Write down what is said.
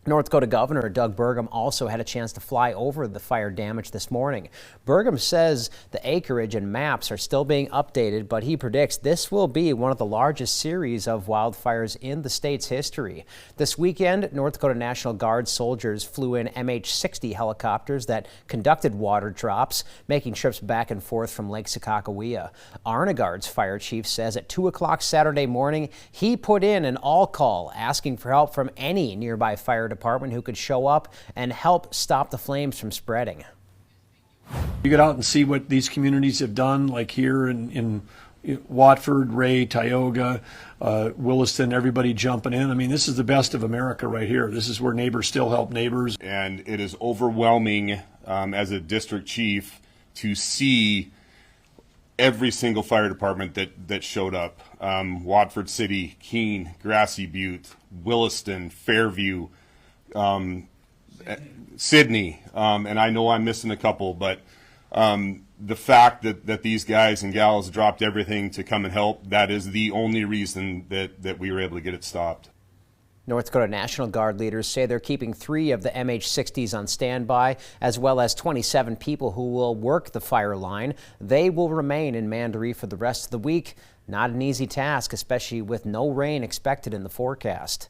North Dakota Governor Doug Burgum also had a chance to fly over the fire damage this morning. Burgum says the acreage and maps are still being updated, but he predicts this will be one of the largest series of wildfires in the state's history. This weekend, North Dakota National Guard soldiers flew in MH-60 helicopters that conducted water drops, making trips back and forth from Lake Sakakawea. Arnagard's fire chief says at 2 o'clock Saturday morning, he put in an all call asking for help from any nearby fire department who could show up and help stop the flames from spreading. You get out and see what these communities have done, like here in Watford, Ray, Tioga, Williston, everybody jumping in. I mean, this is the best of America right here. This is where neighbors still help neighbors. And it is overwhelming as a district chief to see every single fire department that showed up. Watford City, Keene, Grassy Butte, Williston, Fairview, Sydney, and I know I'm missing a couple, but the fact that these guys and gals dropped everything to come and help, that is the only reason that we were able to get it stopped. North Dakota National Guard leaders say they're keeping 3 of the MH-60s on standby, as well as 27 people who will work the fire line. They will remain in Mandaree for the rest of the week. Not an easy task, especially with no rain expected in the forecast.